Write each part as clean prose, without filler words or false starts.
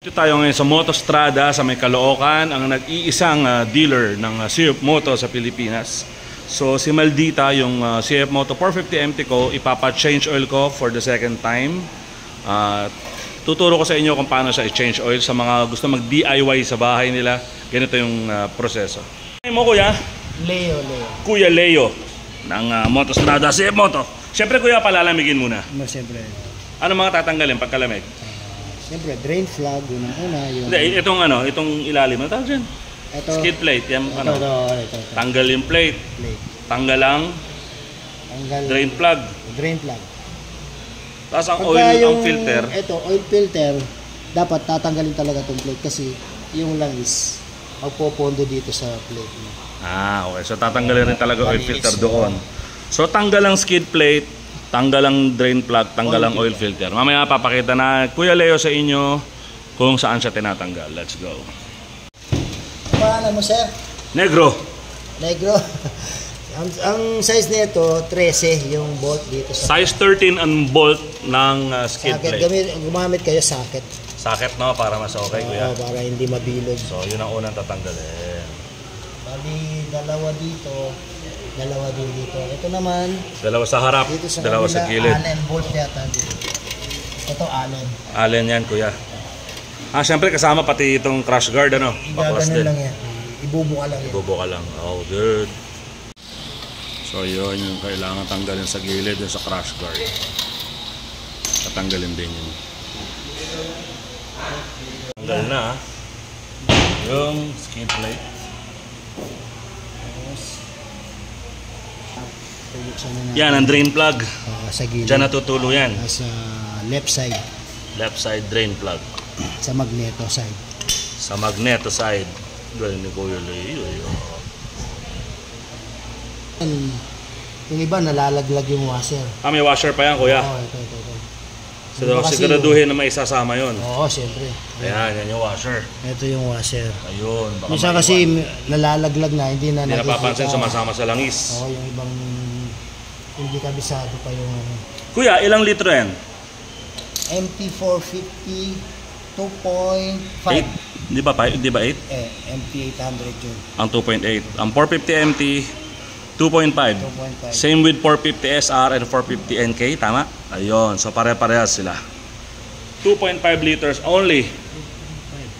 Dito tayo ngayon sa Motostrada sa may Caloocan, ang nag-iisang dealer ng CF Moto sa Pilipinas. So si Maldita, yung CF Moto 450 MT ko, ipapa-change oil ko for the second time. Tuturo ko sa inyo kung paano siya i-change oil sa mga gusto mag-DIY sa bahay nila. Ganito yung proseso. Ay mo kuya? Leo. Kuya Leo ng Motostrada CF Moto. Siyempre kuya, palalamigin muna. Siyempre. Ano mga tatanggalin pagkalamig? Siyempre, drain flag, unang-una. Hindi, itong ilalim. Ano tawag dyan? Skid plate. Yan, Ito. Tanggal yung plate. Tanggal ang drain plug. Drain plug. Tapos ang oil, ang filter. Ito, oil filter, dapat tatanggalin talaga itong plate kasi yung langis magpopondo dito sa plate mo. Okay. So tatanggalin rin talaga oil filter doon. So tanggal ang skid plate, tanggal ang drain plug, tanggal ang oil filter. Mamaya papakita na Kuya Leo sa inyo kung saan siya tinatanggal. Let's go. Paano mo, sir? Negro. ang size nito 13 yung bolt dito sa Size 13 ang bolt ng skid socket. plate. Gumamit kayo socket. Socket, no, para mas okay, kuya. Para hindi mabilog. So yun ang unang tatanggalin. Bali, dalawa dito, dalawa din dito. Ito naman, Dalawa sa harap, dito sa dalawa sa gilid. Allen bolt yata dito. Ito Allen. Allen yan, kuya. Siyempre kasama pati itong crash guard, ano? Baklas Igaganon din. lang yan. Ibubuka lang yan. Ibubuka lang. Oh, good. So yun yung kailangan tanggalin sa gilid yung sa crash guard. Tatanggalin din yun. Tanggal na yung skid plate. Yan ang drain plug. Sa gilid. Diyan natutulo yan. Sa left side. Left side drain plug. Sa magneto side. Sa magneto side. Galing ni Kuya Leo. Yung iba nalalaglag yung washer. May washer pa yan, kuya. Oo, ito. So siguraduhin na may isasama yun. Oo, siyempre. Ayan, yan yung washer. Ito yung washer. Ayun, baka Minsan kasi nalalaglag na, hindi na hindi napapansin, sumasama sa langis. Oo, yung ibang hindi kabisado pa yung Kuya, ilang litro yan? MT450 2.5. 8? Di ba 8? MT800 yun. Ang 2.8. Ang 450 MT, 2.5. Same with 450 SR and 450 NK, tama? Ayun, so pare-parehas sila. 2.5 liters only.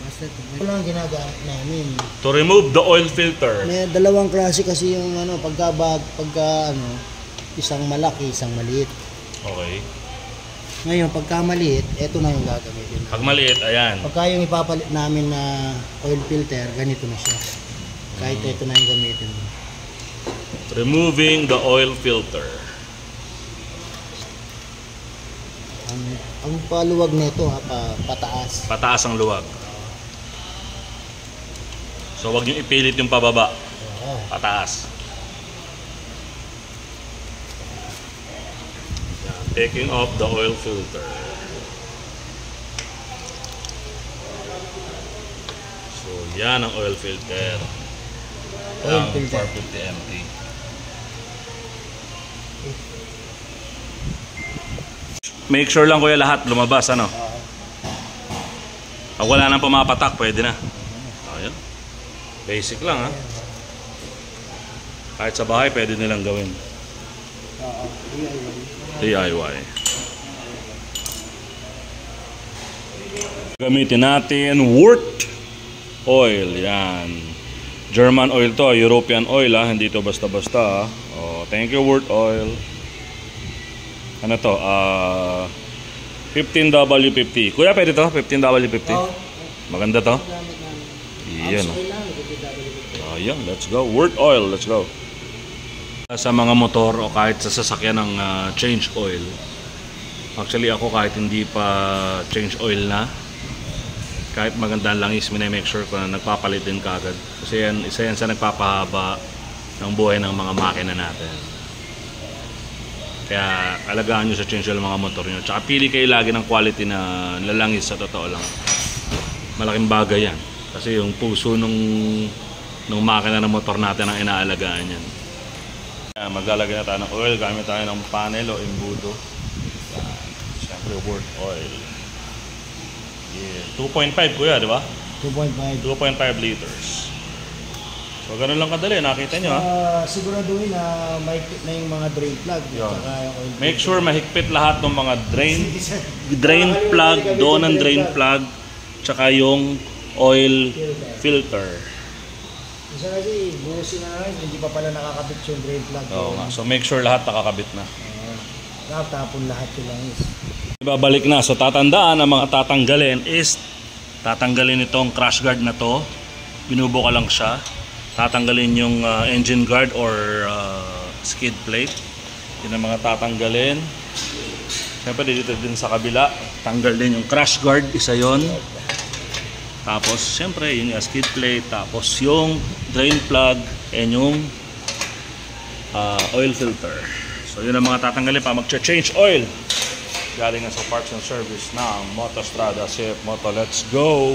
Basta ito lang ginagamit namin. To remove the oil filter. May dalawang klase kasi yung pagka isang malaki, isang maliit. Okay. Ngayon, pagka maliit, ito na yung gagamitin namin. Pag maliit, ayan. Pagka yung ipapalit namin na oil filter, ganito na siya. Kahit ito na yung gamitin mo. Removing the oil filter. Ang paluwag nito, pataas. Pataas ang luwag. So wag niyo ipilit yung pababa. Pataas. Taking off the oil filter. So yan ang oil filter. Oil filter. 450 MT. Make sure lang kuya lahat lumabas, ano? Pag wala nang pumapatak, pwede na. Ayan. Basic lang, ha? Kahit sa bahay, pwede nilang gawin. DIY. Gamitin natin Wort oil. Yan. German oil to, European oil, ha? Hindi to basta-basta, ha? Thank you Wort oil. Ano to? 15W50. Kuya, pwede to? 15W50? Maganda to? Iyan. Ayan, let's go. Wort oil, let's go. Sa mga motor o kahit sa sasakyan ng change oil. Actually ako kahit hindi pa change oil na, kahit maganda lang is make sure ko na nagpapalit din kagad. Kasi yan, isa yan sa nagpapahaba ng buhay ng mga makina natin. Kaya alagaan nyo sa change oil mga motor nyo. Tsaka pili kayo lagi ng quality na lalangis, sa totoo lang. Malaking bagay yan. Kasi yung puso nung makina ng motor natin ang inaalagaan yan. Maglalagay na tayo ng oil. Gamit tayo ng panel o embudo. Siyempre Wort oil. Yeah. 2.5 kuya, di ba? 2.5. 2.5 liters. So, ganun lang kadali. Nakita nyo, ha? Siguraduhin na mahigpit na yung mga drain plug. Yun. Tsaka yung oil Make filter. sure mahigpit lahat ng mga drain plug, doon ang drain plug, tsaka yung oil filter. Isa kasi, buhusin na lang, hindi pa pala nakakabit yung drain plug. Oo nga. So, make sure lahat nakakabit na. Tapon lahat yung langis. Ibabalik na. So, tatandaan ang mga tatanggalin is tatanggalin itong crash guard na to. Binubuka lang siya. Tatanggalin yung engine guard or skid plate. Yun ang mga tatanggalin. Siyempre dito din sa kabila, tanggal din yung crash guard, isa yon. Tapos siyempre yung skid plate, tapos yung drain plug and yung oil filter. So yun ang mga tatanggalin pa mag-change oil. Galing nga sa parts and service ng Motostrada CF Moto. Let's go!